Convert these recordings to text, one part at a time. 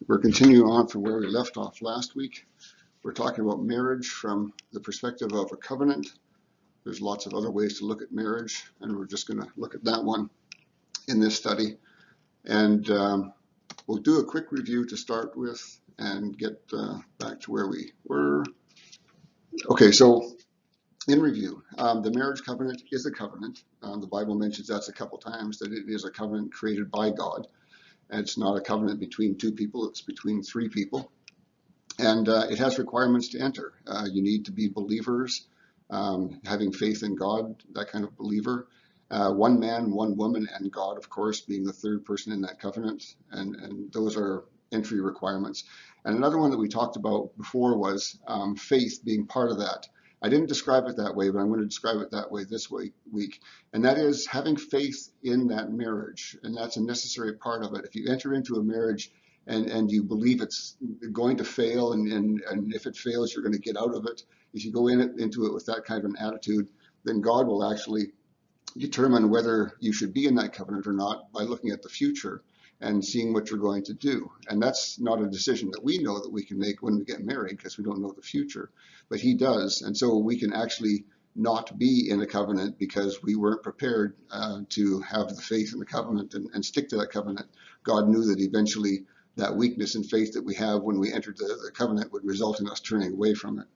We're continuing on from where we left off last week. We're talking about marriage from the perspective of a covenant. There's lots of other ways to look at marriage, and we're just going to look at that one in this study. And we'll do a quick review to start with and get back to where we were. Okay, so in review, the marriage covenant is a covenant. The Bible mentions that a couple times, that it is a covenant created by God. And it's not a covenant between two people, it's between three people. And it has requirements to enter. You need to be believers, having faith in God, that kind of believer. One man, one woman, and God, of course, being the third person in that covenant. And those are entry requirements. And another one that we talked about before was faith being part of that. I didn't describe it that way, but I'm going to describe it that way this week. And that is having faith in that marriage. And that's a necessary part of it. If you enter into a marriage and you believe it's going to fail, and if it fails, you're going to get out of it. If you go into it with that kind of an attitude, then God will actually determine whether you should be in that covenant or not by looking at the future and seeing what you're going to do. And that's not a decision that we know that we can make when we get married, because we don't know the future, but he does. And so we can actually not be in a covenant because we weren't prepared to have the faith in the covenant and stick to that covenant. God knew that eventually that weakness in faith that we have when we entered the covenant would result in us turning away from it.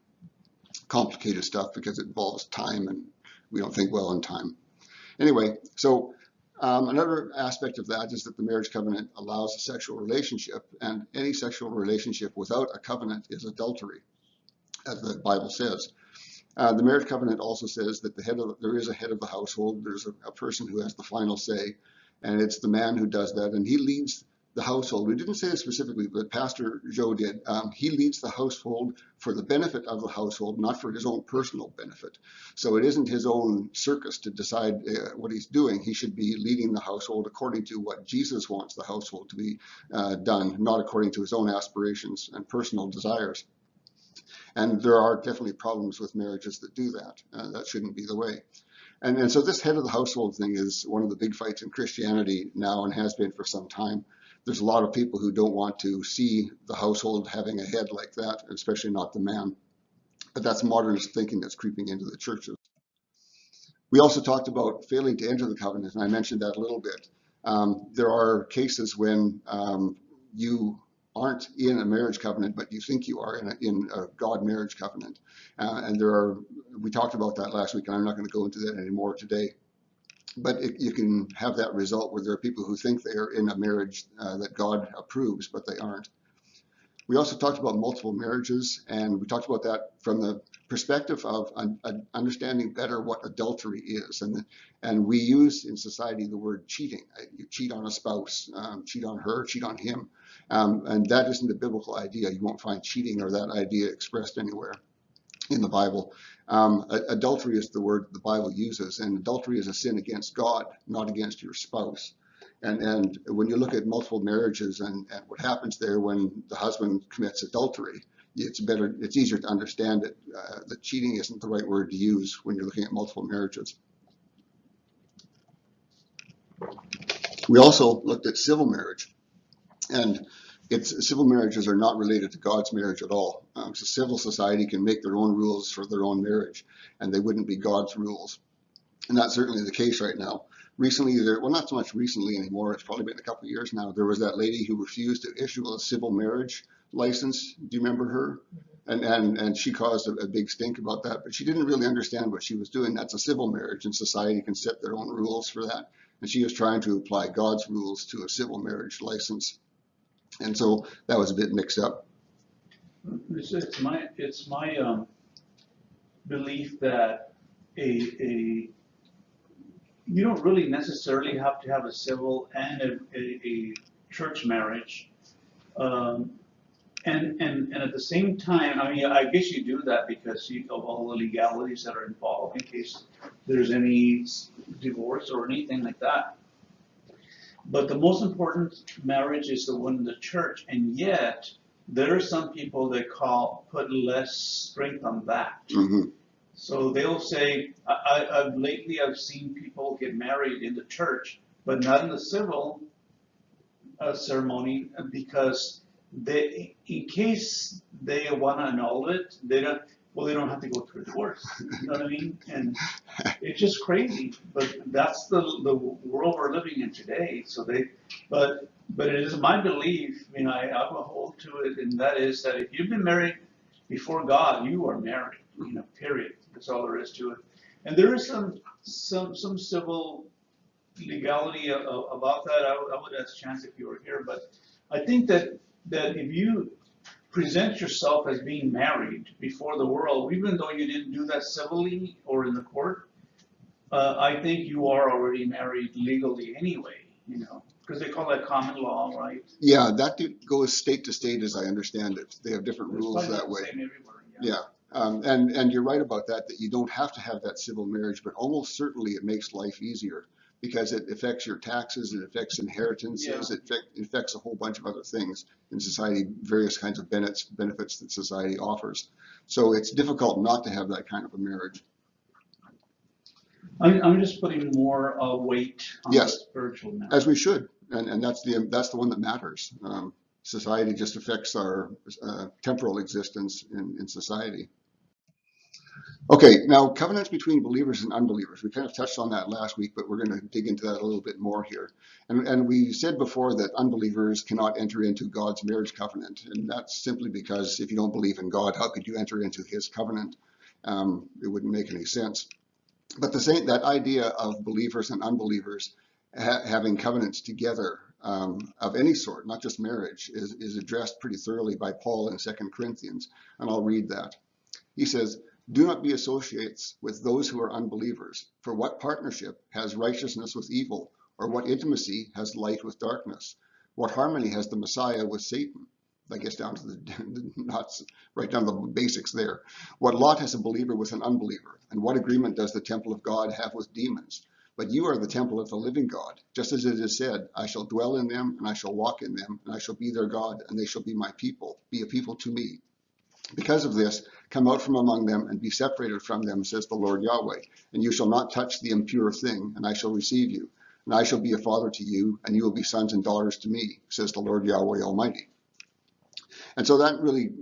Complicated stuff because it involves time, and we don't think well in time. Anyway, so another aspect of that is that the marriage covenant allows a sexual relationship, and any sexual relationship without a covenant is adultery, as the Bible says. The marriage covenant also says that there is a head of the household. There's a person who has the final say, and it's the man who does that, and he leads the household. We didn't say it specifically, but Pastor Joe did. He leads the household for the benefit of the household, not for his own personal benefit. So it isn't his own circus to decide what he's doing. He should be leading the household according to what Jesus wants the household to be done, not according to his own aspirations and personal desires. And there are definitely problems with marriages that do that. That shouldn't be the way. And so this head of the household thing is one of the big fights in Christianity now, and has been for some time. There's a lot of people who don't want to see the household having a head like that, especially not the man. But that's modernist thinking that's creeping into the churches. We also talked about failing to enter the covenant, and I mentioned that a little bit. There are cases when you aren't in a marriage covenant, but you think you are in a God marriage covenant. And we talked about that last week, and I'm not going to go into that anymore today. But you can have that result where there are people who think they are in a marriage that God approves, but they aren't. We also talked about multiple marriages, and we talked about that from the perspective of understanding better what adultery is. And we use in society the word cheating. You cheat on a spouse, cheat on her, cheat on him. And that isn't a biblical idea. You won't find cheating or that idea expressed anywhere in the Bible. Adultery is the word the Bible uses, and adultery is a sin against God, not against your spouse. And when you look at multiple marriages and what happens there when the husband commits adultery, it's easier to understand it, that cheating isn't the right word to use when you're looking at multiple marriages. We also looked at civil marriage, and civil marriages are not related to God's marriage at all. So civil society can make their own rules for their own marriage, and they wouldn't be God's rules. And that's certainly the case right now. Recently, not so much recently anymore, it's probably been a couple of years now, there was that lady who refused to issue a civil marriage license. Do you remember her? And she caused a big stink about that, but she didn't really understand what she was doing. That's a civil marriage, and society can set their own rules for that. And she was trying to apply God's rules to a civil marriage license. And so that was a bit mixed up. It's my belief that you don't really necessarily have to have a civil and a church marriage, and at the same time, I mean, I guess you do that because of all the legalities that are involved in case there's any divorce or anything like that. But the most important marriage is the one in the church, and yet there are some people that put less strength on that. Mm-hmm. So they'll say, lately I've seen people get married in the church, but not in the civil ceremony, because they, in case they want to annul it, they don't, well, they don't have to go through a divorce. You know what I mean? And it's just crazy, but that's the world we're living in today. So but it is my belief, I mean, I will hold to it, and that is that if you've been married before God, you are married, period. That's all there is to it. And there is some civil legality about that. I would ask Chance if you were here, but I think that if you present yourself as being married before the world, even though you didn't do that civilly or in the court, I think you are already married legally anyway, because they call that common law, right? Yeah, that goes state to state, as I understand it. They have different It's rules probably that not the way. same everywhere, yeah. Yeah. And you're right about that, that you don't have to have that civil marriage, but almost certainly it makes life easier because it affects your taxes, it affects inheritances, it affects a whole bunch of other things in society, various kinds of benefits that society offers. So it's difficult not to have that kind of a marriage. I'm just putting more weight on the Yes, spiritual now. as we should, and that's the one that matters. Society just affects our temporal existence in society. Okay, now covenants between believers and unbelievers. We kind of touched on that last week, but we're going to dig into that a little bit more here. And we said before that unbelievers cannot enter into God's marriage covenant, and that's simply because if you don't believe in God, how could you enter into His covenant? It wouldn't make any sense. But that idea of believers and unbelievers having covenants together of any sort, not just marriage, is addressed pretty thoroughly by Paul in 2 Corinthians, and I'll read that. He says, "Do not be associates with those who are unbelievers, for what partnership has righteousness with evil, or what intimacy has light with darkness? What harmony has the Messiah with Satan?" I guess down to right down to the basics there. "What lot has a believer with an unbeliever? And what agreement does the temple of God have with demons? But you are the temple of the living God, just as it is said, I shall dwell in them, and I shall walk in them, and I shall be their God, and they shall be my people, be a people to me. Because of this, come out from among them and be separated from them, says the Lord Yahweh. And you shall not touch the impure thing, and I shall receive you. And I shall be a father to you, and you will be sons and daughters to me, says the Lord Yahweh Almighty." And so that really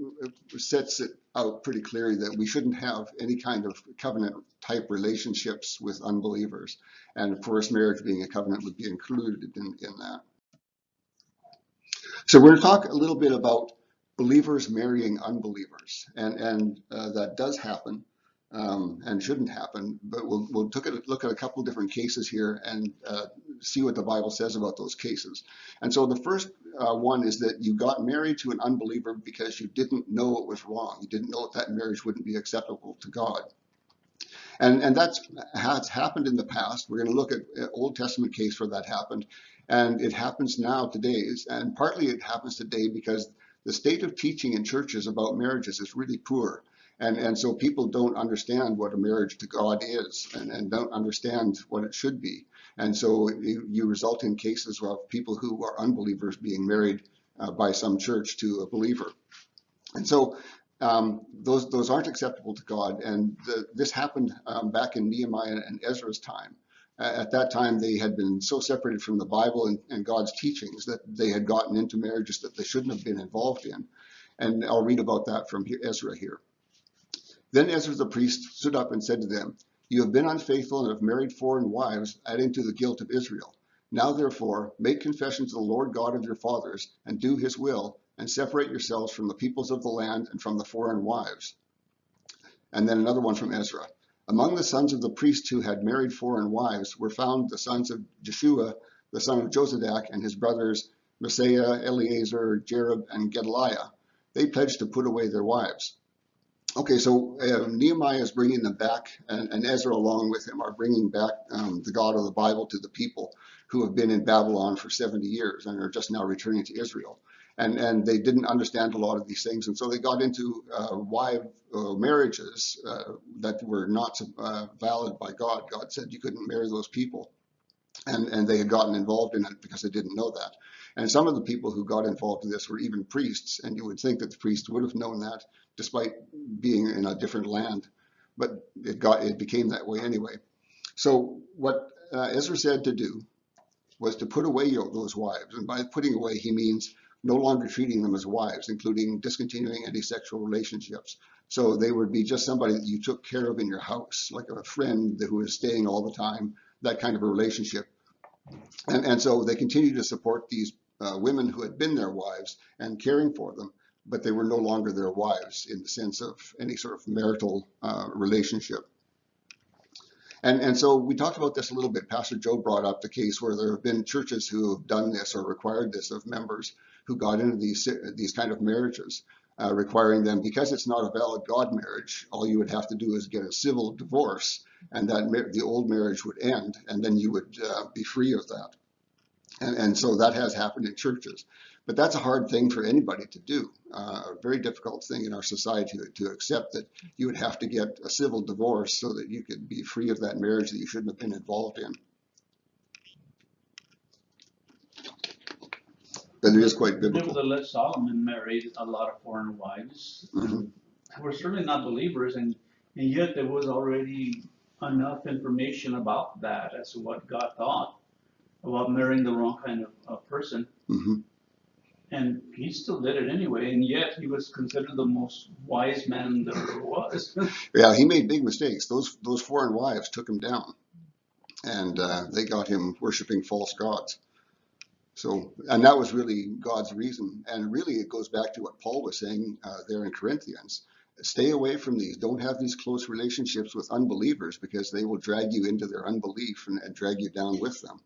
sets it out pretty clearly that we shouldn't have any kind of covenant type relationships with unbelievers. And of course, marriage being a covenant would be included in that. So we're going to talk a little bit about believers marrying unbelievers, and that does happen and shouldn't happen. But we'll look at a couple of different cases here and see what the Bible says about those cases. And so the first one is that you got married to an unbeliever because you didn't know it was wrong. You didn't know that marriage wouldn't be acceptable to God. And that's has happened in the past. We're going to look at an Old Testament case where that happened. And it happens now today. And partly it happens today because the state of teaching in churches about marriages is really poor. And so people don't understand what a marriage to God is and don't understand what it should be. And so you result in cases of people who are unbelievers being married by some church to a believer. And so those aren't acceptable to God. And this happened back in Nehemiah and Ezra's time. At that time, they had been so separated from the Bible and God's teachings that they had gotten into marriages that they shouldn't have been involved in. And I'll read about that from Ezra here. "Then Ezra the priest stood up and said to them, 'You have been unfaithful and have married foreign wives, adding to the guilt of Israel. Now therefore, make confession to the Lord God of your fathers, and do his will, and separate yourselves from the peoples of the land and from the foreign wives.'" And then another one from Ezra. "Among the sons of the priests who had married foreign wives were found the sons of Jeshua, the son of Josadak, and his brothers Messiah, Eleazar, Jerub, and Gedaliah. They pledged to put away their wives." Okay, so Nehemiah is bringing them back, and Ezra along with him are bringing back the God of the Bible to the people who have been in Babylon for 70 years and are just now returning to Israel. And they didn't understand a lot of these things, and so they got into marriages that were not valid by God. God said you couldn't marry those people, and they had gotten involved in it because they didn't know that. And some of the people who got involved in this were even priests, and you would think that the priests would have known that despite being in a different land, but it became that way anyway. So what Ezra said to do was to put away those wives, and by putting away he means no longer treating them as wives, including discontinuing any sexual relationships. So they would be just somebody that you took care of in your house, like a friend who is staying all the time, that kind of a relationship. And so they continued to support these women who had been their wives and caring for them, but they were no longer their wives in the sense of any sort of marital relationship. And so we talked about this a little bit. Pastor Joe brought up the case where there have been churches who have done this or required this of members who got into these kind of marriages, requiring them, because it's not a valid God marriage, all you would have to do is get a civil divorce, and that the old marriage would end, and then you would be free of that. And so that has happened in churches. But that's a hard thing for anybody to do, a very difficult thing in our society to accept that you would have to get a civil divorce so that you could be free of that marriage that you shouldn't have been involved in. But it is quite biblical. Nevertheless, Solomon married a lot of foreign wives. Mm-hmm. We're certainly not believers, and yet there was already enough information about that as to what God thought about marrying the wrong kind of person. Mm-hmm. And he still did it anyway, and yet he was considered the most wise man there ever was. Yeah, he made big mistakes. Those foreign wives took him down, and they got him worshiping false gods. So, and that was really God's reason. And really, it goes back to what Paul was saying there in Corinthians. Stay away from these. Don't have these close relationships with unbelievers, because they will drag you into their unbelief and drag you down with them.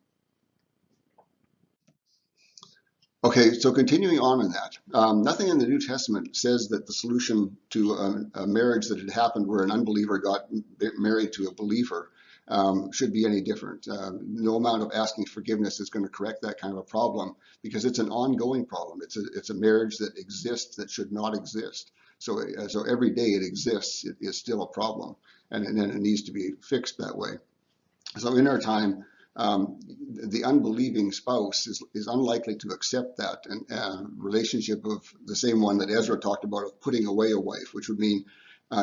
Okay, so continuing on in that, nothing in the New Testament says that the solution to a marriage that had happened where an unbeliever got married to a believer should be any different. No amount of asking forgiveness is going to correct that kind of a problem, because it's an ongoing problem. It's a marriage that exists that should not exist. So every day it exists, it is still a problem, and it needs to be fixed that way. So in our time, the unbelieving spouse is unlikely to accept that relationship of the same one that Ezra talked about, of putting away a wife, which would mean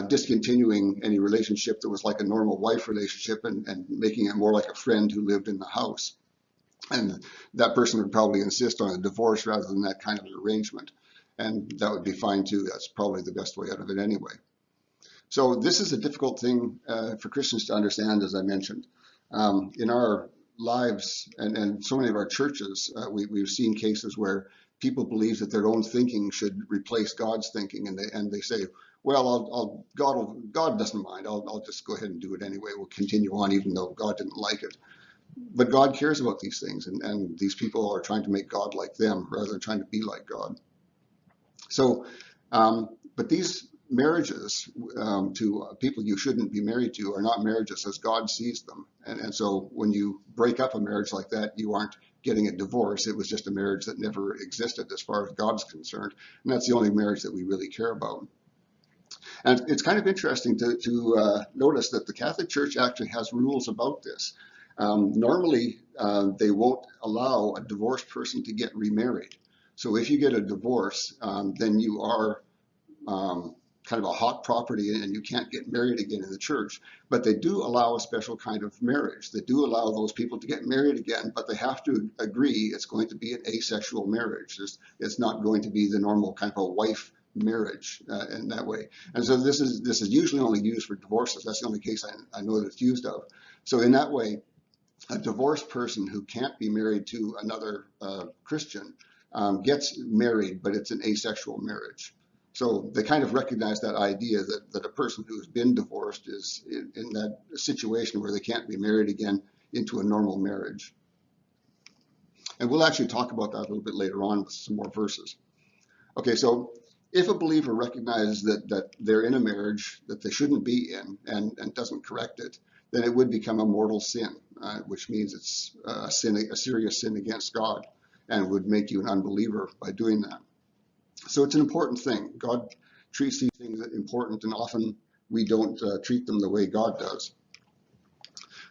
discontinuing any relationship that was like a normal wife relationship and making it more like a friend who lived in the house. And that person would probably insist on a divorce rather than that kind of an arrangement. And that would be fine too. That's probably the best way out of it anyway. So this is a difficult thing for Christians to understand, as I mentioned. In our lives and so many of our churches, we've seen cases where people believe that their own thinking should replace God's thinking, and they say, well, God doesn't mind. I'll just go ahead and do it anyway. We'll continue on even though God didn't like it. But God cares about these things, and these people are trying to make God like them rather than trying to be like God. So, but these marriages to people you shouldn't be married to are not marriages as God sees them. And so when you break up a marriage like that, you aren't getting a divorce. It was just a marriage that never existed as far as God's concerned. And that's the only marriage that we really care about. And it's kind of interesting to notice that the Catholic Church actually has rules about this. Normally, they won't allow a divorced person to get remarried. So if you get a divorce, then you are kind of a hot property and you can't get married again in the church. But they do allow a special kind of marriage. They do allow those people to get married again, but they have to agree it's going to be an asexual marriage. It's not going to be the normal kind of a wife marriage in that way. And so this is usually only used for divorces. That's the only case I know that it's used of. So in that way, a divorced person who can't be married to another Christian gets married, but it's an asexual marriage. So they kind of recognize that idea that a person who has been divorced is in that situation where they can't be married again into a normal marriage. And we'll actually talk about that a little bit later on with some more verses. Okay, so if a believer recognizes that they're in a marriage that they shouldn't be in and doesn't correct it, then it would become a mortal sin, which means it's a serious sin against God, and would make you an unbeliever by doing that. So it's an important thing. God treats these things as important, and often we don't treat them the way God does.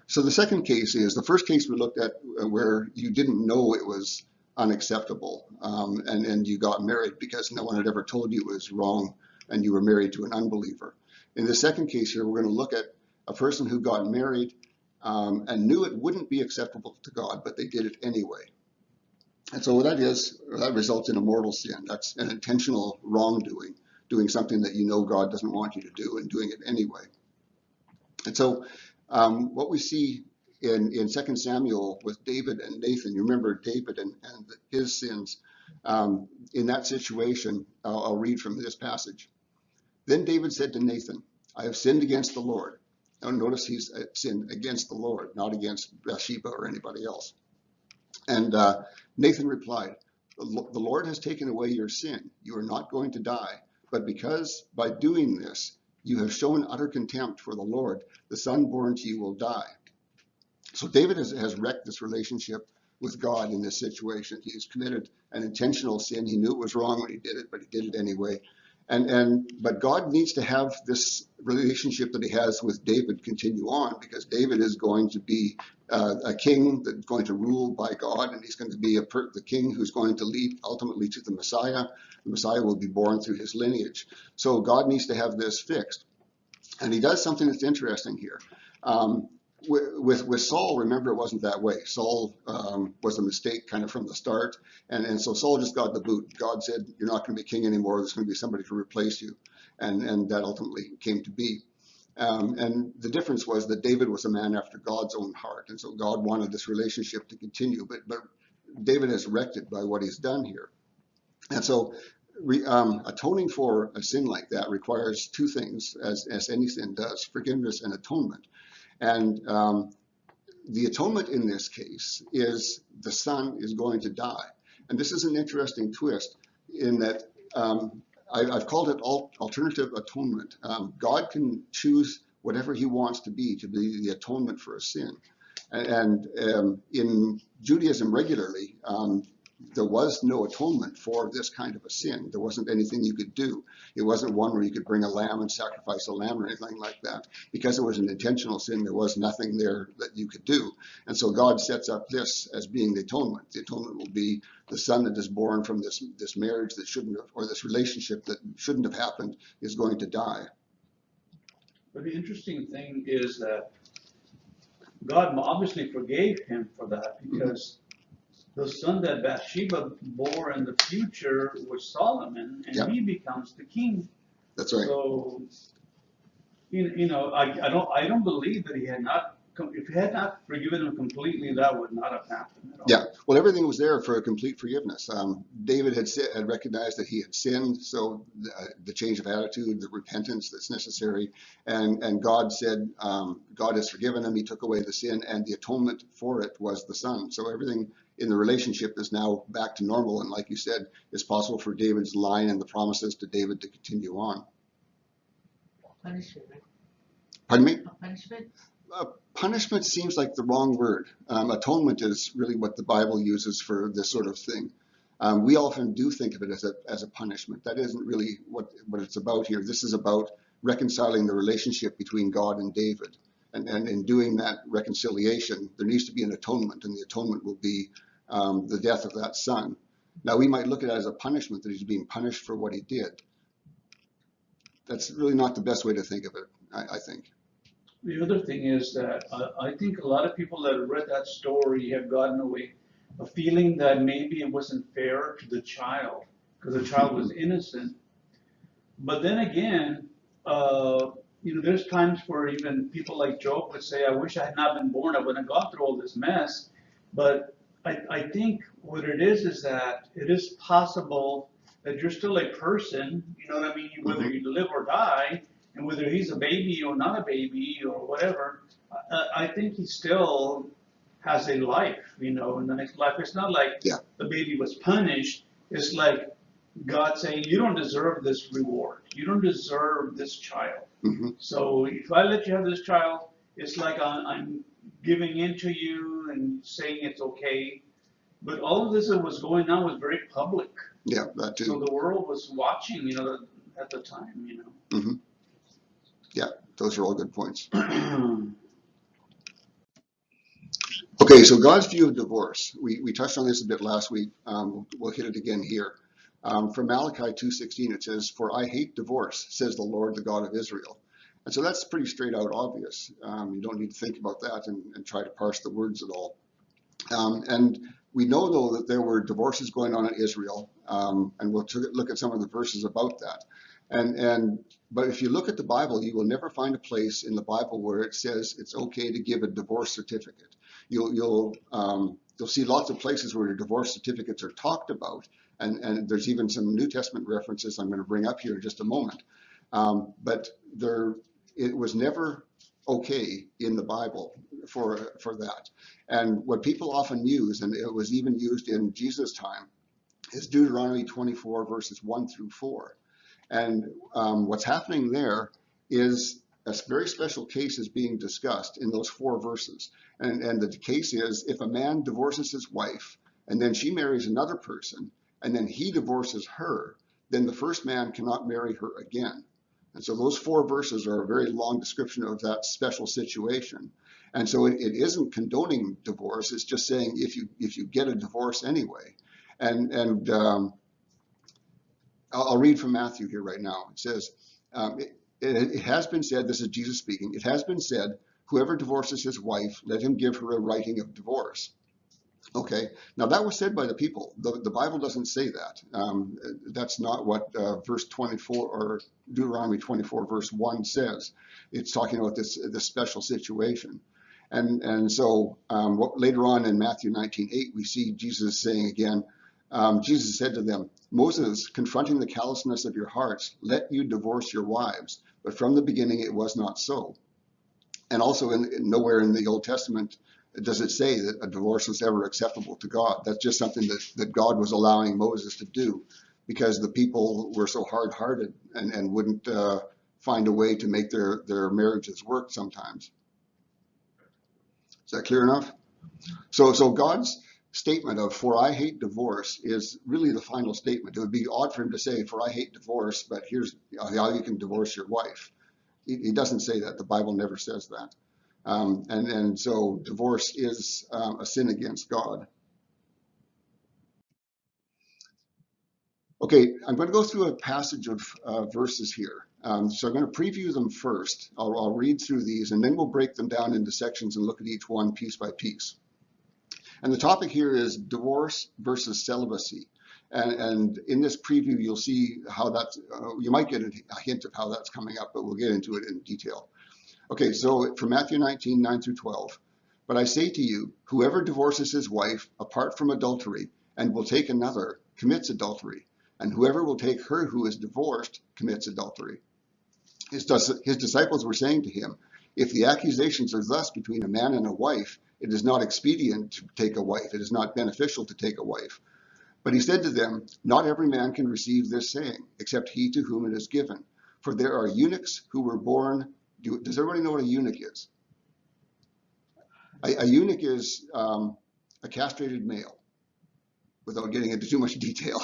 So the second case is, the first case we looked at where you didn't know it was unacceptable, and you got married because no one had ever told you it was wrong, and you were married to an unbeliever. In the second case here, we're going to look at a person who got married and knew it wouldn't be acceptable to God, but they did it anyway. And so what that is, that results in a mortal sin. That's an intentional wrongdoing, doing something that you know God doesn't want you to do and doing it anyway. And so what we see in 2 Samuel with David and Nathan, you remember David and his sins. In that situation, I'll read from this passage. Then David said to Nathan, I have sinned against the Lord. Now notice he's sinned against the Lord, not against Bathsheba or anybody else. And Nathan replied, the Lord has taken away your sin. You are not going to die. But because by doing this, you have shown utter contempt for the Lord, the son born to you will die. So David has wrecked this relationship with God in this situation. He has committed an intentional sin. He knew it was wrong when he did it, but he did it anyway. But God needs to have this relationship that he has with David continue on, because David is going to be a king that's going to rule by God, and he's going to be the king who's going to lead ultimately to the Messiah. The Messiah will be born through his lineage. So God needs to have this fixed. And he does something that's interesting here. With Saul, remember, it wasn't that way. Saul was a mistake kind of from the start. And so Saul just got the boot. God said, you're not going to be king anymore. There's going to be somebody to replace you. And that ultimately came to be. And the difference was that David was a man after God's own heart. And so God wanted this relationship to continue. But David has wrecked it by what he's done here. And so atoning for a sin like that requires two things, as any sin does: forgiveness and atonement. And the atonement in this case is the son is going to die. And this is an interesting twist in that I've called it alternative atonement. God can choose whatever he wants to be the atonement for a sin. And in Judaism regularly, there was no atonement for this kind of a sin. There wasn't anything you could do. It wasn't one where you could bring a lamb and sacrifice a lamb or anything like that. Because it was an intentional sin, there was nothing there that you could do. And so God sets up this as being the atonement. The atonement will be the son that is born from this marriage that shouldn't have, or this relationship that shouldn't have happened, is going to die. But the interesting thing is that God obviously forgave him for that, because the son that Bathsheba bore in the future was Solomon, and Yep. he becomes the king. That's right. So, I don't believe that if he had not forgiven him completely, that would not have happened at all. Yeah, well, everything was there for a complete forgiveness. David had recognized that he had sinned, so the change of attitude, the repentance that's necessary, and God said, God has forgiven him. He took away the sin, and the atonement for it was the son. So everything in the relationship is now back to normal, and like you said, it's possible for David's line and the promises to David to continue on. Punishment. Pardon me? Punishment? Punishment seems like the wrong word. Atonement is really what the Bible uses for this sort of thing. We often do think of it as a punishment. That isn't really what it's about here. This is about reconciling the relationship between God and David. And in doing that reconciliation, there needs to be an atonement, and the atonement will be the death of that son. Now, we might look at it as a punishment, that he's being punished for what he did. That's really not the best way to think of it, I think. The other thing is that I think a lot of people that have read that story have gotten away a feeling that maybe it wasn't fair to the child, because the child was innocent. But then again, there's times where even people like Job would say, I wish I had not been born, I wouldn't have gone through all this mess. But I think what it is that it is possible that you're still a person, you know what I mean, whether you live or die, and whether he's a baby or not a baby or whatever, I think he still has a life, in the next life. It's not like the baby was punished. It's like God saying, you don't deserve this reward. You don't deserve this child. Mm-hmm. So if I let you have this child, it's like I'm giving in to you and saying it's okay. But all of this that was going on was very public. Yeah, that too. So the world was watching, at the time, Mm-hmm. Yeah, those are all good points. Okay, so God's view of divorce. We touched on this a bit last week. We'll hit it again here. From Malachi 2:16, it says, "For I hate divorce, says the Lord, the God of Israel." And so that's pretty straight out obvious. You don't need to think about that and try to parse the words at all. And We know, though, that there were divorces going on in Israel, and we'll look at some of the verses about that. But if you look at the Bible, you will never find a place in the Bible where it says it's okay to give a divorce certificate. You'll see lots of places where divorce certificates are talked about, and there's even some New Testament references I'm going to bring up here in just a moment. But it was never okay in the Bible for that. And what people often use, and it was even used in Jesus' time, is Deuteronomy 24 verses 1 through 4. And what's happening there is a very special case is being discussed in those 4 verses. And the case is, if a man divorces his wife and then she marries another person and then he divorces her, then the first man cannot marry her again. And so those 4 verses are a very long description of that special situation. And so it isn't condoning divorce. It's just saying if you get a divorce anyway. And I'll read from Matthew here right now. It says, it has been said, this is Jesus speaking, it has been said, whoever divorces his wife, let him give her a writing of divorce. Okay, now that was said by the people. The Bible doesn't say that. That's not what verse 24 or Deuteronomy 24 verse 1 says. It's talking about this special situation. And so later on in Matthew 19:8, we see Jesus saying again, Jesus said to them, Moses, confronting the callousness of your hearts, let you divorce your wives. But from the beginning it was not so. And also nowhere in the Old Testament does it say that a divorce was ever acceptable to God. That's just something that God was allowing Moses to do because the people were so hard-hearted and wouldn't find a way to make their marriages work sometimes. Is that clear enough? So God's statement of, for I hate divorce, is really the final statement. It would be odd for him to say, for I hate divorce, but here's how you can divorce your wife. He doesn't say that. The Bible never says that. And so divorce is a sin against God. Okay, I'm going to go through a passage of verses here. So I'm going to preview them first. I'll read through these, and then we'll break them down into sections and look at each one piece by piece. And the topic here is divorce versus celibacy. And in this preview, you'll see how that's, you might get a hint of how that's coming up, but we'll get into it in detail. Okay, so from Matthew 19, 9 through 12. But I say to you, whoever divorces his wife apart from adultery and will take another commits adultery. And whoever will take her who is divorced commits adultery. His disciples were saying to him, if the accusations are thus between a man and a wife, it is not expedient to take a wife. It is not beneficial to take a wife. But he said to them, not every man can receive this saying, except he to whom it is given. For there are eunuchs who were born. Does everybody know what a eunuch is? A eunuch is a castrated male, without getting into too much detail.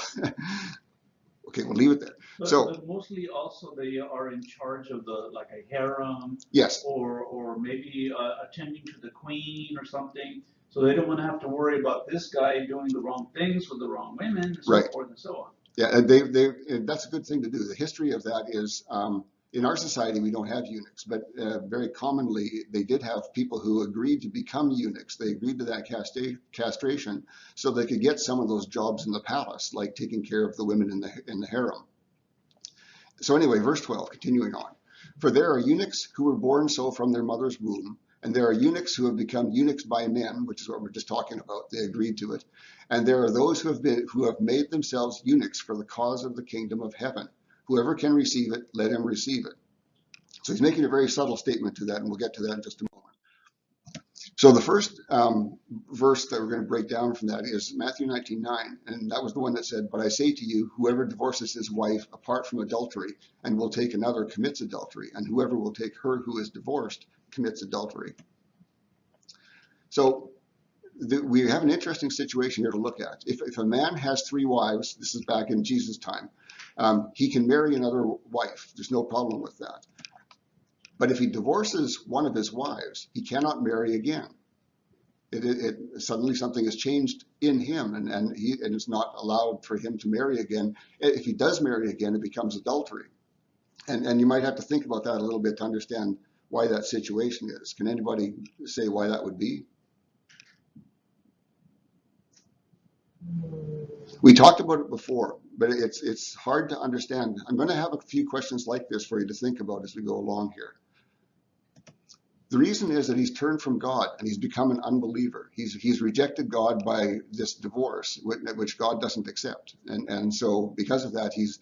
Okay, we'll leave it there. But mostly also they are in charge of like a harem. Yes. Or maybe attending to the queen or something. So they don't want to have to worry about this guy doing the wrong things with the wrong women and so forth and so on. Yeah, and that's a good thing to do. The history of that is, in our society, we don't have eunuchs, but very commonly they did have people who agreed to become eunuchs. They agreed to that castration so they could get some of those jobs in the palace, like taking care of the women in the harem. So anyway, verse 12, continuing on. For there are eunuchs who were born so from their mother's womb, and there are eunuchs who have become eunuchs by men, which is what we're just talking about. They agreed to it. And there are those who have made themselves eunuchs for the cause of the kingdom of heaven. Whoever can receive it, let him receive it. So he's making a very subtle statement to that, and we'll get to that in just a moment. So the first verse that we're going to break down from that is Matthew 19:9, and that was the one that said, but I say to you, whoever divorces his wife apart from adultery and will take another commits adultery, and whoever will take her who is divorced commits adultery. So we have an interesting situation here to look at. If a man has 3 wives, this is back in Jesus' time, he can marry another wife. There's no problem with that. But if he divorces one of his wives, he cannot marry again. Suddenly something has changed in him, and it's not allowed for him to marry again. If he does marry again, it becomes adultery. And you might have to think about that a little bit to understand why that situation is. Can anybody say why that would be? We talked about it before, but it's hard to understand. I'm going to have a few questions like this for you to think about as we go along here. The reason is that he's turned from God and he's become an unbeliever. He's rejected God by this divorce, which God doesn't accept. And so because of that, he's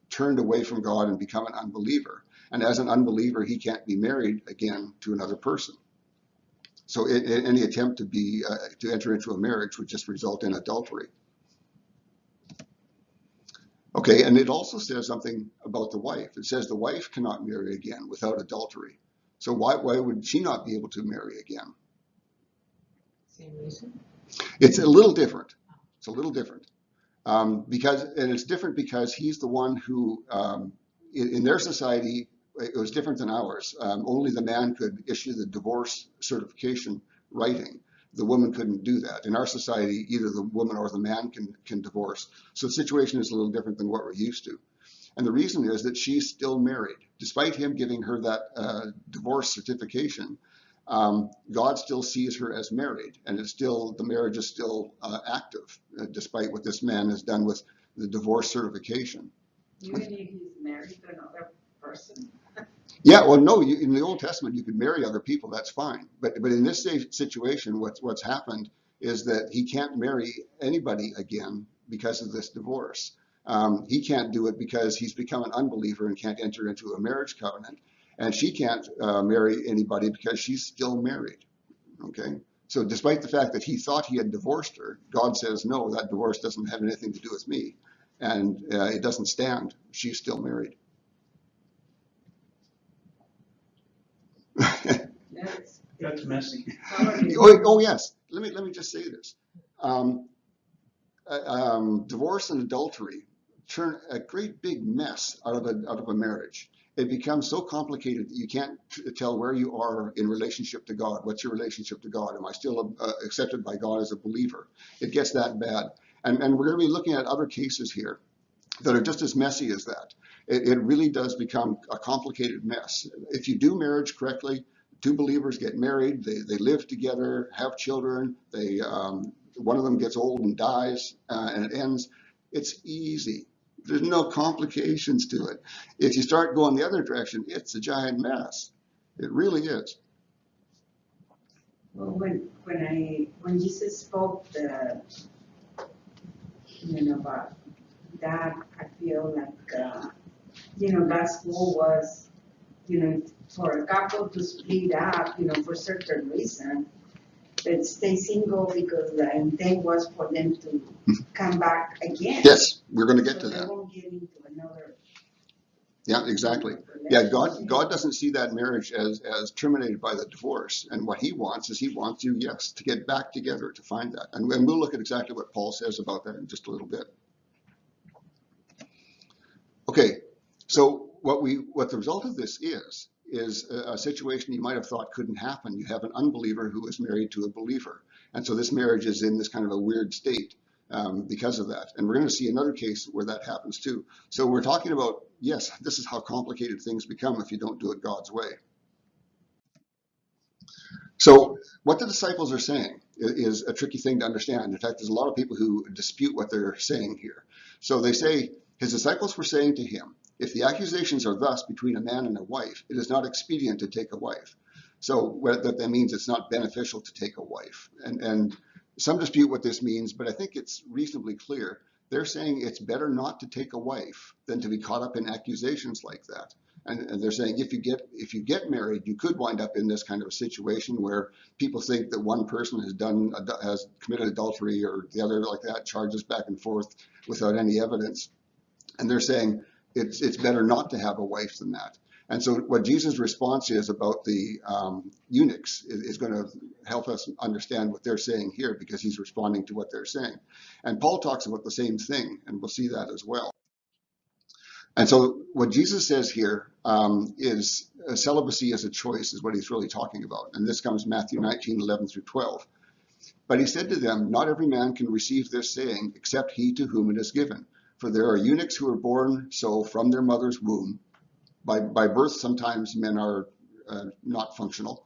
turned away from God and become an unbeliever. And as an unbeliever, he can't be married again to another person. So any attempt to enter into a marriage would just result in adultery. Okay, and it also says something about the wife. It says the wife cannot marry again without adultery. So why would she not be able to marry again? Same reason? It's a little different. It's a little different. And it's different because he's the one who, in their society, it was different than ours. Only the man could issue the divorce certification writing. The woman couldn't do that. In our society, either the woman or the man can divorce. So the situation is a little different than what we're used to. And the reason is that she's still married. Despite him giving her that divorce certification, God still sees her as married, and the marriage is still active, despite what this man has done with the divorce certification. Even if he's married to another person? Yeah, well, no, in the Old Testament, you could marry other people, that's fine. But in this situation, what's happened is that he can't marry anybody again because of this divorce. He can't do it because he's become an unbeliever and can't enter into a marriage covenant. And she can't marry anybody because she's still married. Okay? So despite the fact that he thought he had divorced her, God says, no, that divorce doesn't have anything to do with me. And it doesn't stand. She's still married. Yes. That's messy. Oh yes. Let me just say this. Divorce and adultery turn a great big mess out of a marriage. It becomes so complicated that you can't tell where you are in relationship to God. What's your relationship to God? Am I still accepted by God as a believer? It gets that bad. And we're going to be looking at other cases here that are just as messy as that. It really does become a complicated mess. If you do marriage correctly, two believers get married, they live together, have children, one of them gets old and dies, and it ends. It's easy. There's no complications to it. If you start going the other direction, it's a giant mess. It really is. Well, when Jesus spoke about that, I feel like, God's goal was, for a couple to split up, for certain reason, but stay single because the intent was for them to come back again. Yes, we're going to get to So they that. won't get into another. Yeah, exactly. Yeah, God doesn't see that marriage as terminated by the divorce. And what he wants is he wants you, yes, to get back together to find that. And we'll look at exactly what Paul says about that in just a little bit. Okay, so what the result of this is a situation you might have thought couldn't happen. You have an unbeliever who is married to a believer. And so this marriage is in this kind of a weird state because of that. And we're going to see another case where that happens too. So we're talking about, yes, this is how complicated things become if you don't do it God's way. So what the disciples are saying is a tricky thing to understand. In fact, there's a lot of people who dispute what they're saying here. So they say, his disciples were saying to him, if the accusations are thus between a man and a wife, it is not expedient to take a wife. So what that means, it's not beneficial to take a wife. And some dispute what this means, but I think it's reasonably clear. They're saying it's better not to take a wife than to be caught up in accusations like that. And they're saying if you get married, you could wind up in this kind of a situation where people think that one person has committed adultery or the other like that, charges back and forth without any evidence. And they're saying it's better not to have a wife than that. And so what Jesus' response is about the eunuchs is going to help us understand what they're saying here, because he's responding to what they're saying. And Paul talks about the same thing, and we'll see that as well. And so what Jesus says here is celibacy as a choice is what he's really talking about. And this comes Matthew 19:11 through 12. But he said to them, not every man can receive this saying except he to whom it is given. For there are eunuchs who are born so from their mother's womb. By birth, sometimes men are not functional.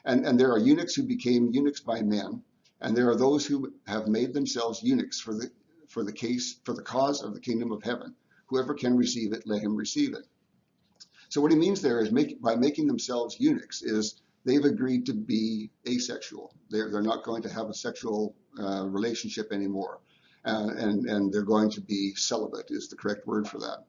And there are eunuchs who became eunuchs by men. And there are those who have made themselves eunuchs for the cause of the kingdom of heaven. Whoever can receive it, let him receive it. So what he means there is by making themselves eunuchs is they've agreed to be asexual. They're not going to have a sexual relationship anymore. And they're going to be celibate is the correct word for that.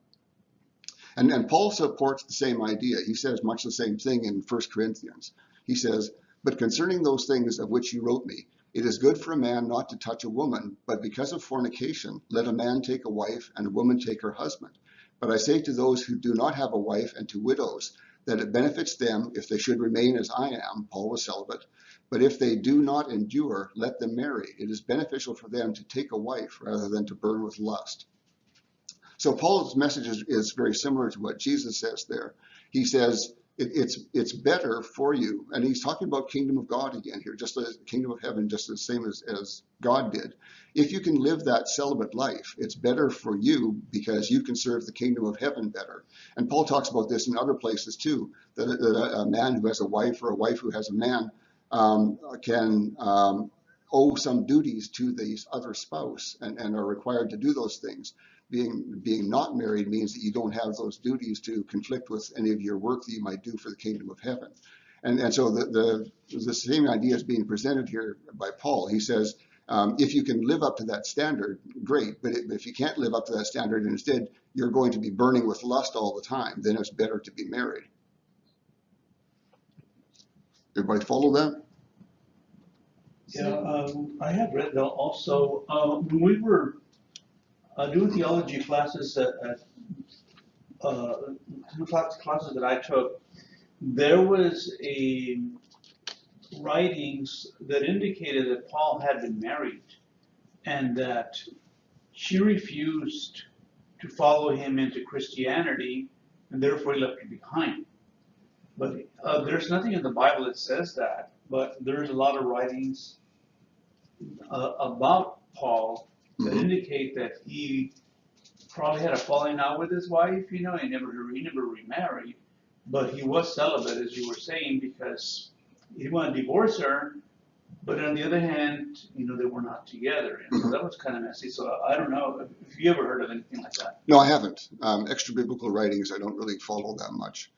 And Paul supports the same idea. He says much the same thing in 1 Corinthians. He says, but concerning those things of which you wrote me, it is good for a man not to touch a woman, but because of fornication, let a man take a wife and a woman take her husband. But I say to those who do not have a wife and to widows, that it benefits them if they should remain as I am. Paul was celibate. But if they do not endure, let them marry. It is beneficial for them to take a wife rather than to burn with lust. So Paul's message is very similar to what Jesus says there. He says it's better for you, and he's talking about kingdom of God again here, just the kingdom of heaven, just the same as God did. If you can live that celibate life, it's better for you because you can serve the kingdom of heaven better. And Paul talks about this in other places too, that a man who has a wife or a wife who has a man can owe some duties to the other spouse and are required to do those things. Being not married means that you don't have those duties to conflict with any of your work that you might do for the kingdom of heaven. And so the same idea is being presented here by Paul. He says, if you can live up to that standard, great. But if you can't live up to that standard and instead you're going to be burning with lust all the time, then it's better to be married. Everybody follow that? Yeah, I have read that also. When we were doing theology classes classes that I took, there was a writings that indicated that Paul had been married and that she refused to follow him into Christianity and therefore he left her behind. But there's nothing in the Bible that says that, but there's a lot of writings about Paul that indicate that he probably had a falling out with his wife, he never remarried, but he was celibate, as you were saying, because he didn't want to divorce her, but on the other hand, they were not together, and so that was kind of messy. So I don't know if you ever heard of anything like that. No, I haven't. Extra biblical writings, I don't really follow that much.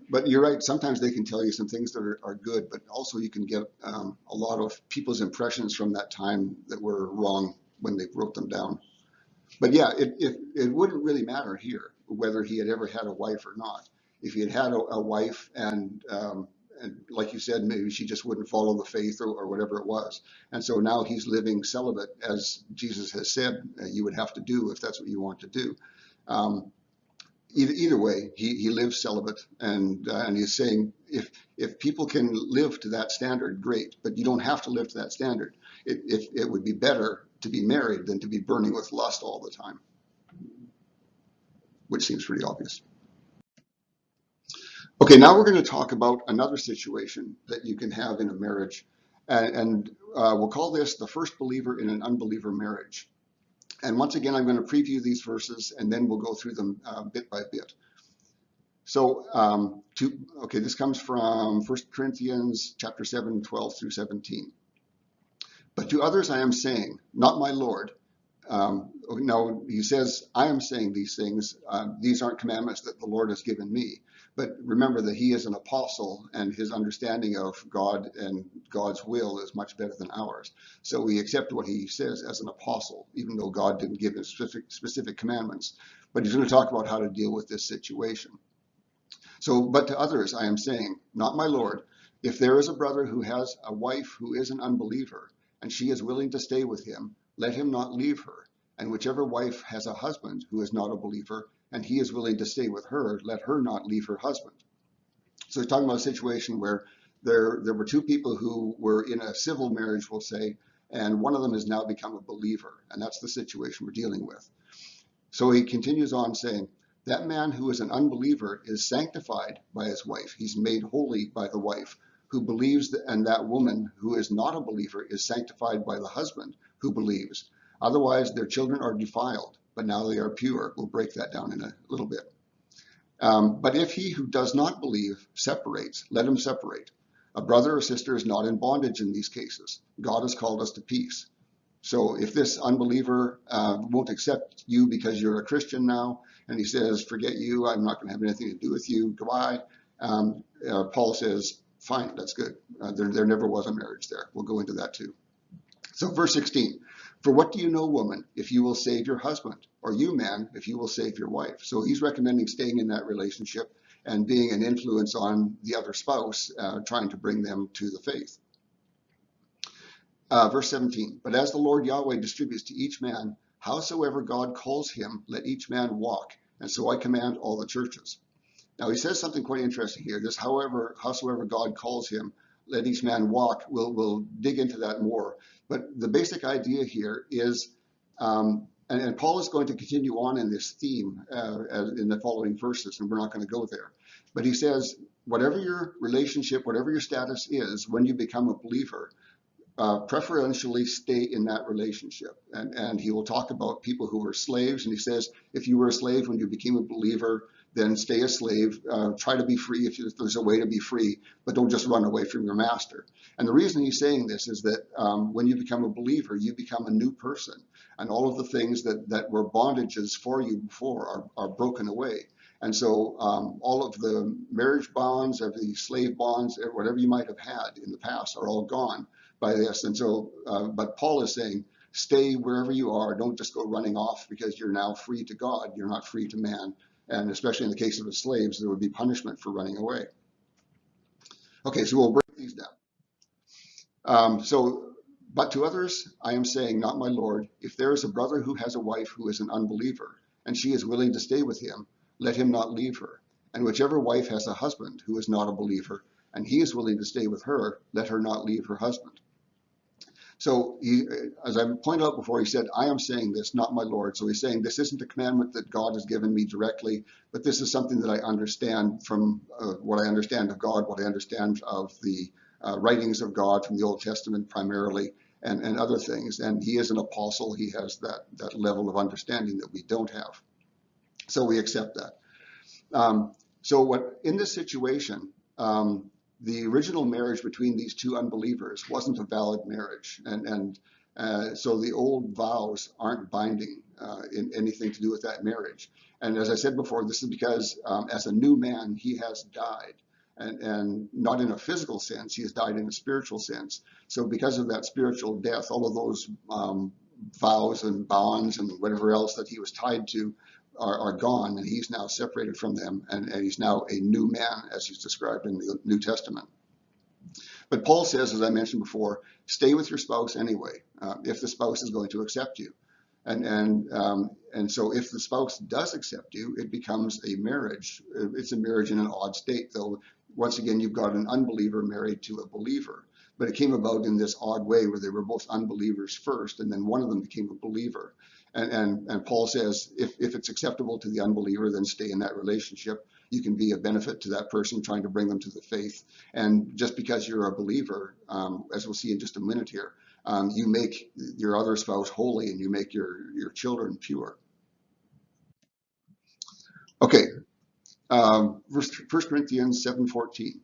But you're right, sometimes they can tell you some things that are good, but also you can get a lot of people's impressions from that time that were wrong when they wrote them down. But yeah, it wouldn't really matter here whether he had ever had a wife or not. If he had had a wife and like you said, maybe she just wouldn't follow the faith or whatever it was. And so now he's living celibate, as Jesus has said you would have to do if that's what you want to do. Either way, he lives celibate, and he's saying if people can live to that standard, great, but you don't have to live to that standard. It would be better to be married than to be burning with lust all the time, which seems pretty obvious. Okay, now we're going to talk about another situation that you can have in a marriage, and we'll call this the first believer in an unbeliever marriage. And once again, I'm going to preview these verses, and then we'll go through them bit by bit. So, this comes from 1 Corinthians chapter 7, 12 through 17. But to others I am saying, not my Lord. Now, he says, I am saying these things. These aren't commandments that the Lord has given me. But remember that he is an apostle, and his understanding of God and God's will is much better than ours. So we accept what he says as an apostle, even though God didn't give him specific commandments. But he's going to talk about how to deal with this situation. So, but to others I am saying, not my Lord, if there is a brother who has a wife who is an unbeliever, and she is willing to stay with him, let him not leave her. And whichever wife has a husband who is not a believer, and he is willing to stay with her, let her not leave her husband. So he's talking about a situation where there were two people who were in a civil marriage, we'll say, and one of them has now become a believer. And that's the situation we're dealing with. So he continues on saying, that man who is an unbeliever is sanctified by his wife. He's made holy by the wife who believes, and that woman who is not a believer is sanctified by the husband who believes. Otherwise, their children are defiled, but now they are pure. We'll break that down in a little bit. But if he who does not believe separates, let him separate. A brother or sister is not in bondage in these cases. God has called us to peace. So if this unbeliever won't accept you because you're a Christian now, and he says, forget you, I'm not going to have anything to do with you, goodbye, Paul says, fine, that's good. There never was a marriage there. We'll go into that too. So verse 16, for what do you know, woman, if you will save your husband, or you, man, if you will save your wife? So he's recommending staying in that relationship and being an influence on the other spouse, trying to bring them to the faith. Verse 17, but as the Lord Yahweh distributes to each man, howsoever God calls him, let each man walk. And so I command all the churches. Now he says something quite interesting here. This, howsoever God calls him, let each man walk. We'll dig into that more. But the basic idea here is, and Paul is going to continue on in this theme in the following verses, and we're not going to go there. But he says, whatever your relationship, whatever your status is, when you become a believer, preferentially stay in that relationship. And he will talk about people who were slaves. And he says, if you were a slave when you became a believer, then stay a slave. Try to be free if there's a way to be free, but don't just run away from your master. And the reason he's saying this is that when you become a believer, you become a new person. And all of the things that were bondages for you before are broken away. And so all of the marriage bonds, every slave bonds, whatever you might have had in the past are all gone by this. And so, but Paul is saying, stay wherever you are. Don't just go running off because you're now free to God. You're not free to man. And especially in the case of the slaves, there would be punishment for running away. Okay, so we'll break these down. But to others, I am saying, not my Lord, if there is a brother who has a wife who is an unbeliever, and she is willing to stay with him, let him not leave her. And whichever wife has a husband who is not a believer, and he is willing to stay with her, let her not leave her husband. So as I pointed out before, he said, I am saying this, not my Lord. So he's saying this isn't a commandment that God has given me directly, but this is something that I understand from what I understand of God, what I understand of the writings of God from the Old Testament primarily, and other things. And he is an apostle. He has that level of understanding that we don't have. So we accept that. In this situation, the original marriage between these two unbelievers wasn't a valid marriage. So the old vows aren't binding in anything to do with that marriage. And as I said before, this is because as a new man, he has died. And not in a physical sense, he has died in a spiritual sense. So because of that spiritual death, all of those vows and bonds and whatever else that he was tied to are gone, and he's now separated from them, and he's now a new man, as he's described in the New Testament. But Paul says, as I mentioned before, stay with your spouse anyway, if the spouse is going to accept you. And so if the spouse does accept you, it becomes a marriage. It's a marriage in an odd state, though. Once again, you've got an unbeliever married to a believer. But it came about in this odd way where they were both unbelievers first, and then one of them became a believer. And Paul says, if it's acceptable to the unbeliever, then stay in that relationship. You can be a benefit to that person, trying to bring them to the faith. And just because you're a believer, as we'll see in just a minute here, you make your other spouse holy, and you make your children pure. Okay, 1 Corinthians 7:14.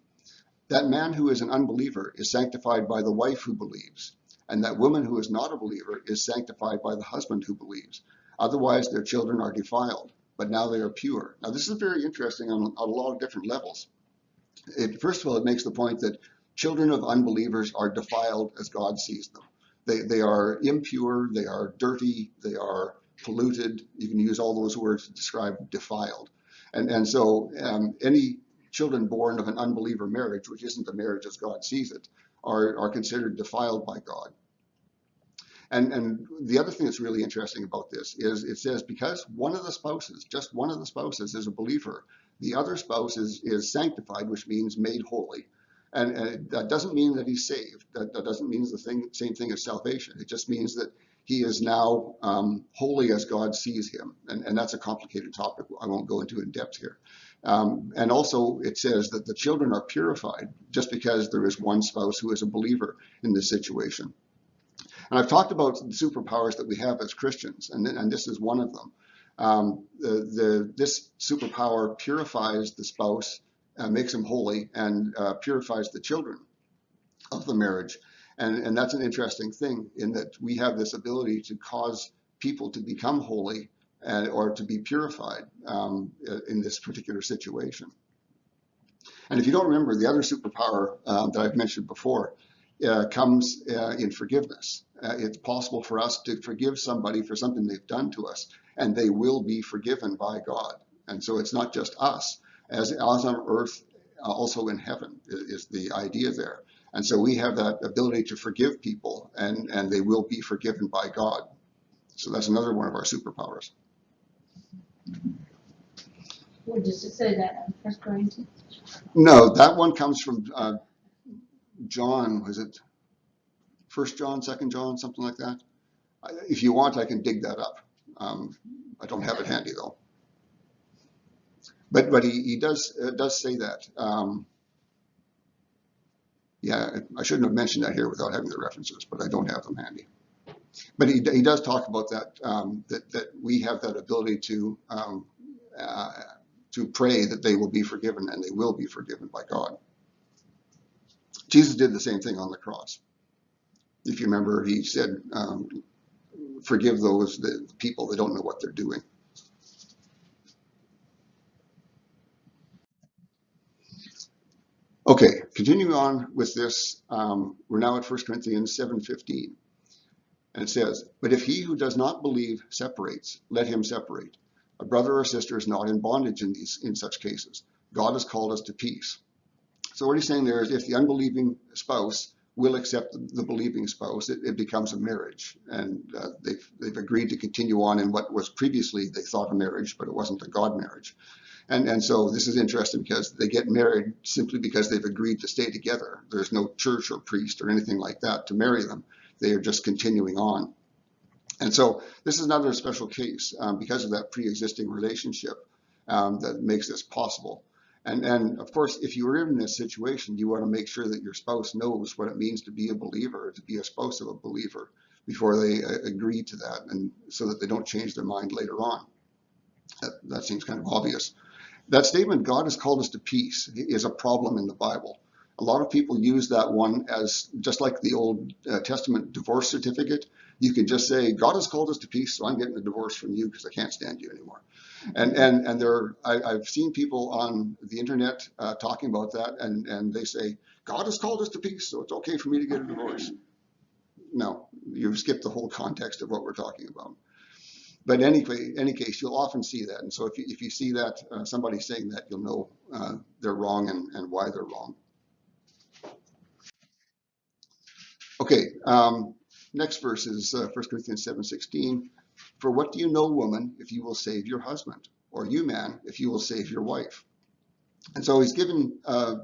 That man who is an unbeliever is sanctified by the wife who believes, and that woman who is not a believer is sanctified by the husband who believes. Otherwise, their children are defiled, but now they are pure. Now, this is very interesting on a lot of different levels. First of all, it makes the point that children of unbelievers are defiled as God sees them. They are impure, they are dirty, they are polluted. You can use all those words to describe defiled. And so any children born of an unbeliever marriage, which isn't a marriage as God sees it, are considered defiled by God. And the other thing that's really interesting about this is it says because one of the spouses, just one of the spouses is a believer, the other spouse is sanctified, which means made holy. And that doesn't mean that he's saved. That doesn't mean the same thing as salvation. It just means that he is now holy as God sees him. And that's a complicated topic I won't go into in depth here. And also it says that the children are purified just because there is one spouse who is a believer in this situation. And I've talked about the superpowers that we have as Christians, and this is one of them. This superpower purifies the spouse, makes him holy, and purifies the children. of the marriage. And that's an interesting thing in that we have this ability to cause people to become holy or to be purified in this particular situation. And if you don't remember, the other superpower that I've mentioned before comes in forgiveness. It's possible for us to forgive somebody for something they've done to us, and they will be forgiven by God. And so it's not just us, as on earth, also in heaven is the idea there. And so we have that ability to forgive people, and they will be forgiven by God. So that's another one of our superpowers. Would you say that in First Corinthians? No, that one comes from John. Was it First John, Second John, something like that? If you want, I can dig that up. I don't have it handy though. But he does say that. Yeah, I shouldn't have mentioned that here without having the references, but I don't have them handy. But he does talk about that, that we have that ability to pray that they will be forgiven, and they will be forgiven by God. Jesus did the same thing on the cross. If you remember, he said, forgive the people that don't know what they're doing. Okay, continuing on with this, we're now at 1 Corinthians 7:15. And it says, but if he who does not believe separates, let him separate. A brother or sister is not in bondage in such cases. God has called us to peace. So what he's saying there is if the unbelieving spouse will accept the believing spouse, it becomes a marriage. And they've agreed to continue on in what was previously they thought a marriage, but it wasn't a God marriage. And so this is interesting because they get married simply because they've agreed to stay together. There's no church or priest or anything like that to marry them. They are just continuing on. And so this is another special case because of that pre-existing relationship that makes this possible. And of course, if you are in this situation, you want to make sure that your spouse knows what it means to be a believer, to be a spouse of a believer before they agree to that, and so that they don't change their mind later on. That seems kind of obvious. That statement, God has called us to peace, is a problem in the Bible. A lot of people use that one as just like the Old Testament divorce certificate. You can just say, God has called us to peace, so I'm getting a divorce from you because I can't stand you anymore. And I've seen people on the internet talking about that, and they say, God has called us to peace, so it's okay for me to get a divorce. No, you've skipped the whole context of what we're talking about. But anyway, any case, you'll often see that. And so if you see that, somebody saying that, you'll know they're wrong and why they're wrong. Okay, next verse is 1 Corinthians 7:16. For what do you know, woman, if you will save your husband? Or you, man, if you will save your wife? And so he's given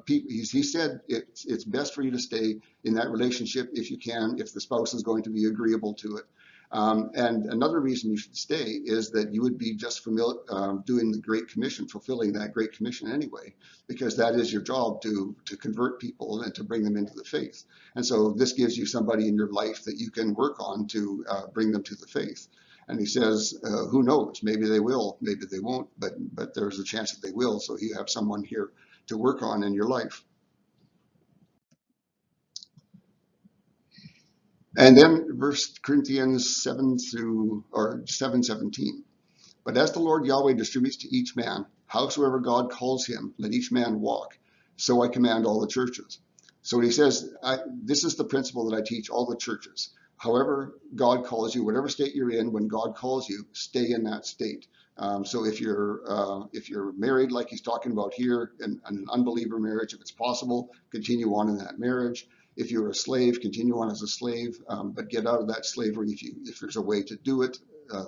people, he said it's best for you to stay in that relationship if you can, if the spouse is going to be agreeable to it. And another reason you should stay is that you would be just doing the Great Commission, fulfilling that Great Commission anyway, because that is your job to convert people and to bring them into the faith. And so this gives you somebody in your life that you can work on to bring them to the faith. And he says, who knows, maybe they will, maybe they won't, but there's a chance that they will. So you have someone here to work on in your life. And then 1 Corinthians 7:17. But as the Lord Yahweh distributes to each man, howsoever God calls him, let each man walk. So I command all the churches. So he says, this is the principle that I teach all the churches. However God calls you, whatever state you're in, when God calls you, stay in that state. So if you're married, like he's talking about here, in an unbeliever marriage, if it's possible, continue on in that marriage. If you're a slave, continue on as a slave, but get out of that slavery if there's a way to do it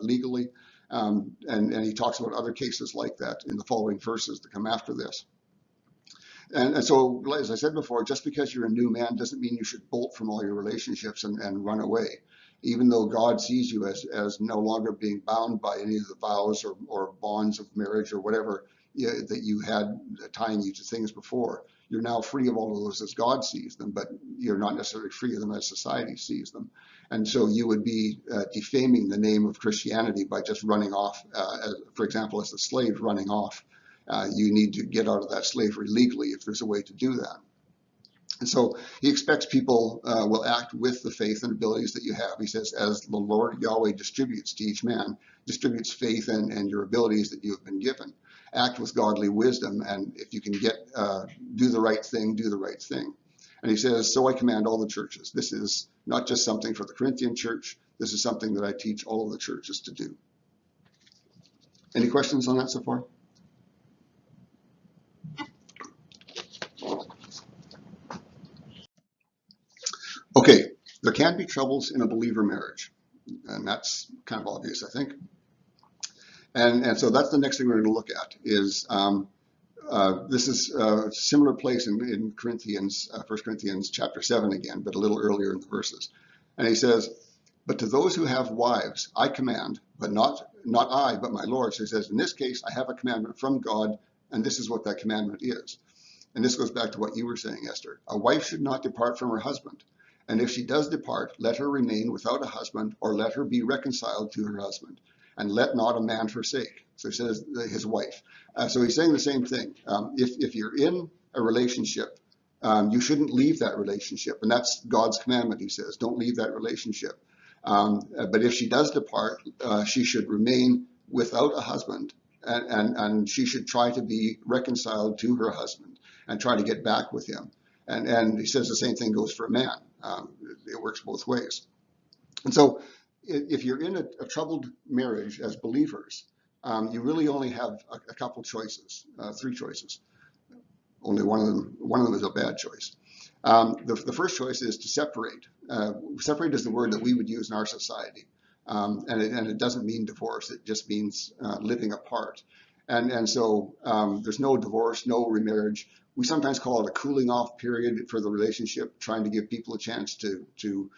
legally. And he talks about other cases like that in the following verses that come after this. And so, as I said before, just because you're a new man doesn't mean you should bolt from all your relationships and run away. Even though God sees you as no longer being bound by any of the vows or bonds of marriage or whatever that you had tying you to things before, you're now free of all of those as God sees them, but you're not necessarily free of them as society sees them. And so you would be defaming the name of Christianity by just running off, for example, as a slave running off. You need to get out of that slavery legally if there's a way to do that. And so he expects people will act with the faith and abilities that you have. He says, as the Lord Yahweh distributes to each man, distributes faith and your abilities that you have been given. Act with godly wisdom, and if you can do the right thing, do the right thing. And he says, so I command all the churches. This is not just something for the Corinthian church. This is something that I teach all of the churches to do. Any questions on that so far? Okay, there can be troubles in a believer marriage, and that's kind of obvious, I think. And so that's the next thing we're going to look at is this is a similar place in Corinthians, 1 Corinthians chapter 7 again, but a little earlier in the verses. And he says, but to those who have wives, I command, but not I, but my Lord. So he says, in this case, I have a commandment from God, and this is what that commandment is. And this goes back to what you were saying, Esther. A wife should not depart from her husband. And if she does depart, let her remain without a husband, or let her be reconciled to her husband. And let not a man forsake. So he says his wife. So he's saying the same thing. If you're in a relationship, you shouldn't leave that relationship. And that's God's commandment, he says. Don't leave that relationship. But if she does depart, she should remain without a husband. And she should try to be reconciled to her husband and try to get back with him. And he says the same thing goes for a man. It works both ways. And so if you're in a troubled marriage as believers, you really only have a couple choices, three choices. Only one of them is a bad choice. The first choice is to separate. Separate is the word that we would use in our society. And it doesn't mean divorce, it just means living apart. And so there's no divorce, no remarriage. We sometimes call it a cooling off period for the relationship, trying to give people a chance to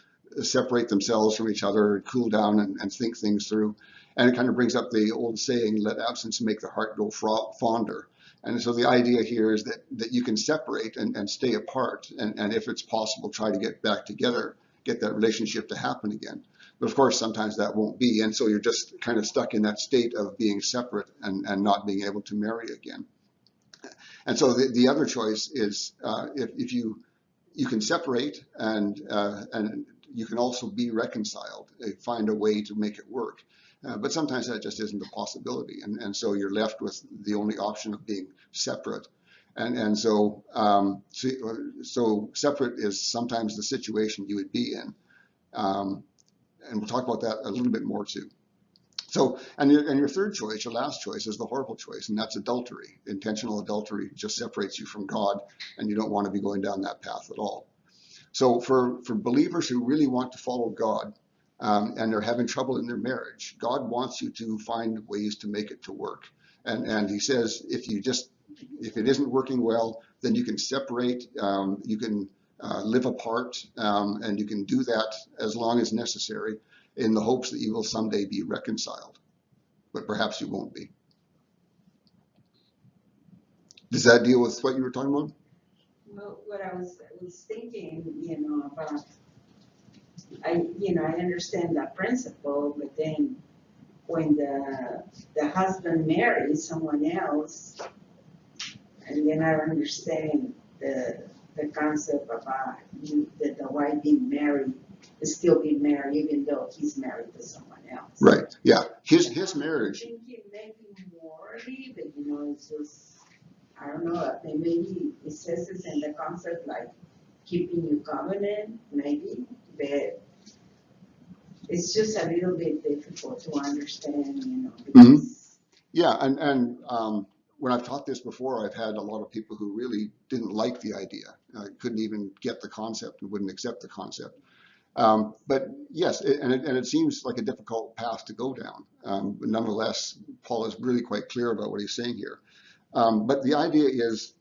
separate themselves from each other, cool down and think things through. And it kind of brings up the old saying, let absence make the heart go fonder. And so the idea here is that you can separate and stay apart. And if it's possible, try to get back together, get that relationship to happen again. But of course, sometimes that won't be. And so you're just kind of stuck in that state of being separate and not being able to marry again. And so the other choice is if you can separate and you can also be reconciled, find a way to make it work. But sometimes that just isn't a possibility. And so you're left with the only option of being separate. And so separate is sometimes the situation you would be in. And we'll talk about that a little bit more too. So, and your third choice, your last choice, is the horrible choice, and that's adultery. Intentional adultery just separates you from God, and you don't want to be going down that path at all. So for believers who really want to follow God, and they're having trouble in their marriage, God wants you to find ways to make it to work. And he says, if it isn't working well, then you can separate, you can live apart, and you can do that as long as necessary in the hopes that you will someday be reconciled. But perhaps you won't be. Does that deal with what you were talking about? Well, what I was thinking, about, I understand that principle, but then when the husband marries someone else, and then I understand the concept of that the wife being married is still being married even though he's married to someone else. Right. Yeah. His marriage. I'm thinking maybe morally, but it's just, I don't know. Maybe it says this in the concept like keeping your covenant, maybe, but it's just a little bit difficult to understand, because Yeah, and when I've taught this before, I've had a lot of people who really didn't like the idea, couldn't even get the concept and wouldn't accept the concept. But yes, it seems like a difficult path to go down. But nonetheless, Paul is really quite clear about what he's saying here. But the idea is,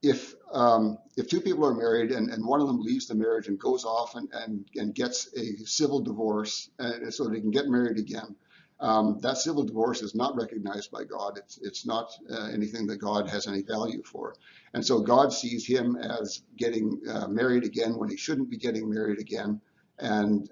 if two people are married and one of them leaves the marriage and goes off and gets a civil divorce, so they can get married again, that civil divorce is not recognized by God. It's not anything that God has any value for. And so God sees him as getting married again when he shouldn't be getting married again. And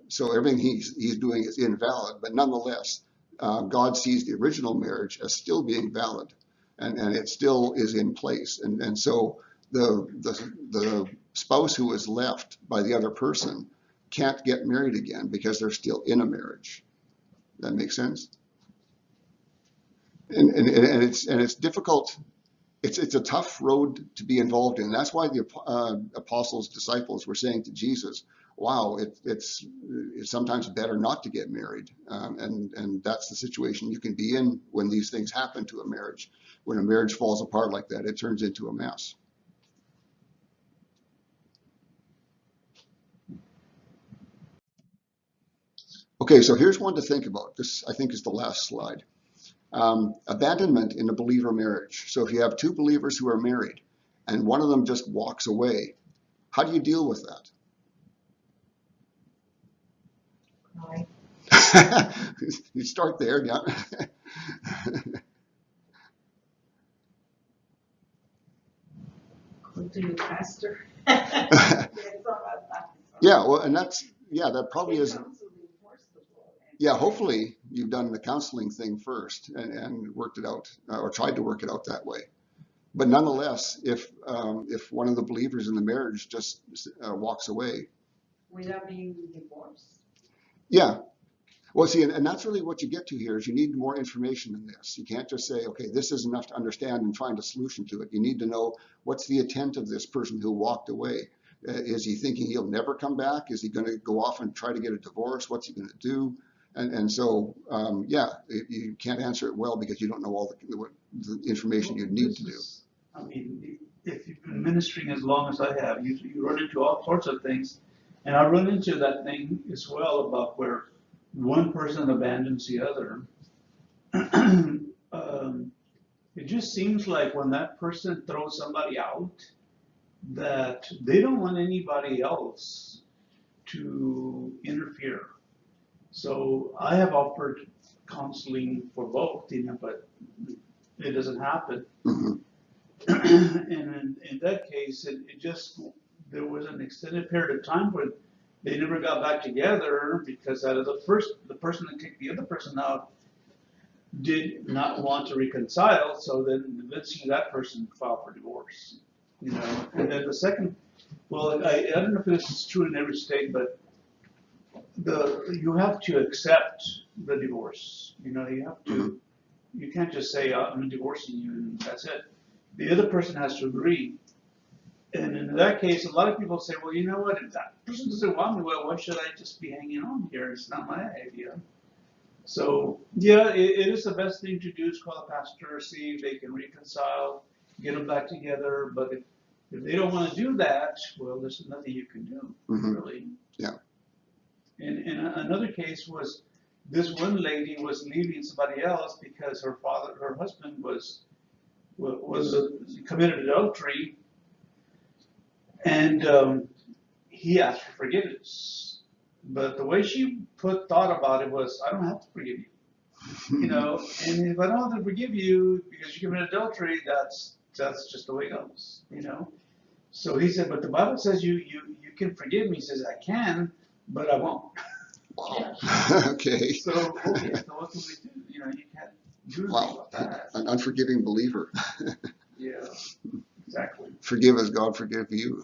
so everything he's doing is invalid. But nonetheless, God sees the original marriage as still being valid. And it still is in place. And so the spouse who was left by the other person can't get married again because they're still in a marriage. That makes sense? And it's difficult. It's a tough road to be involved in. That's why the apostles, disciples were saying to Jesus, wow, it's sometimes better not to get married. And that's the situation you can be in when these things happen to a marriage. When a marriage falls apart like that, it turns into a mess. Okay, so here's one to think about. This, I think, is the last slide. Abandonment in a believer marriage. So if you have two believers who are married and one of them just walks away, how do you deal with that? You start there, yeah. Go to your pastor. Yeah, well, and that probably is. Yeah, hopefully you've done the counseling thing first and worked it out or tried to work it out that way. But nonetheless, if one of the believers in the marriage just walks away, without being divorced. Yeah. Well, see, and that's really what you get to here is you need more information in this. You can't just say, okay, this is enough to understand and find a solution to it. You need to know what's the intent of this person who walked away. Is he thinking he'll never come back? Is he going to go off and try to get a divorce? What's he going to do? And so, you can't answer it well because you don't know all the information you need to do. I mean, if you've been ministering as long as I have, you run into all sorts of things. And I run into that thing as well about where one person abandons the other. It just seems like when that person throws somebody out, that they don't want anybody else to interfere. So I have offered counseling for both, but it doesn't happen. Mm-hmm. And in that case, there was an extended period of time where they never got back together because out of the person that kicked the other person out did not want to reconcile. So then eventually that person filed for divorce, And then the second, well, I don't know if this is true in every state, but you have to accept the divorce. You have to. You can't just say I'm divorcing you and that's it. The other person has to agree. And in that case, a lot of people say, well, you know what? If that person doesn't want me, well, why should I just be hanging on here? It's not my idea. So yeah, it is the best thing to do is call a pastor, see if they can reconcile, get them back together. But if they don't want to do that, well, there's nothing you can do, really. Yeah. And another case was this one lady was leaving somebody else because her husband was committed adultery, and he asked for forgiveness. But the way she thought about it was, I don't have to forgive you, And if I don't have to forgive you because you committed adultery, that's just the way it goes, So he said, but the Bible says you can forgive me. He says, I can, but I won't. Wow. Okay. So what can we do? You can't do anything about that. An unforgiving believer. Yeah, exactly. Forgive as God forgive you.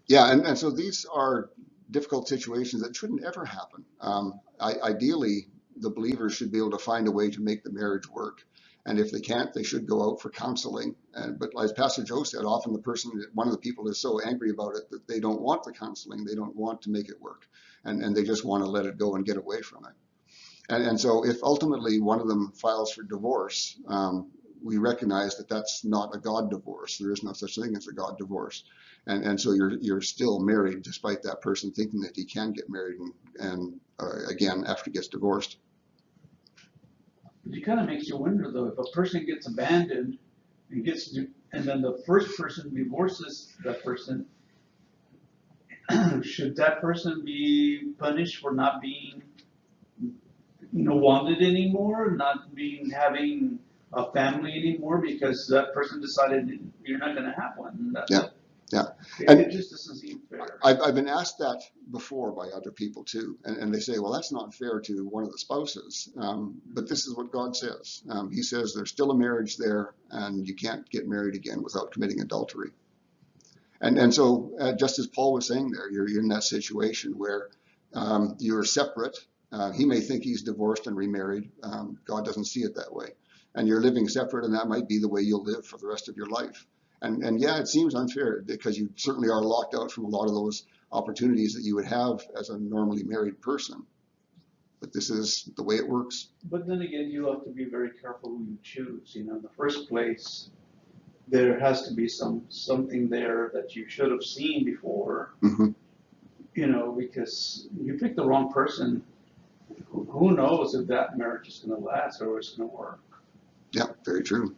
Yeah, and so these are difficult situations that shouldn't ever happen. Ideally, the believers should be able to find a way to make the marriage work. And if they can't, they should go out for counseling. But as Pastor Joe said, often one of the people is so angry about it that they don't want the counseling. They don't want to make it work. And they just want to let it go and get away from it. And so if ultimately one of them files for divorce, we recognize that that's not a God divorce. There is no such thing as a God divorce. And so you're still married despite that person thinking that he can get married and again after he gets divorced. It kind of makes you wonder though, if a person gets abandoned and then the first person divorces that person, should that person be punished for not being wanted anymore, not having a family anymore because that person decided you're not going to have one? Yeah. Yeah. It, And it just doesn't seem fair. I've been asked that before by other people too, and they say, well, that's not fair to one of the spouses. But this is what God says. He says there's still a marriage there, and you can't get married again without committing adultery. And so, just as Paul was saying there, you're in that situation where you're separate. He may think he's divorced and remarried. God doesn't see it that way. And you're living separate, and that might be the way you'll live for the rest of your life. And yeah, it seems unfair because you certainly are locked out from a lot of those opportunities that you would have as a normally married person. But this is the way it works. But then again, you have to be very careful who you choose. You know, in the first place, there has to be something there that you should have seen before. Hmm. You know, because you pick the wrong person, who knows if that marriage is going to last or it's going to work. Yeah, very true.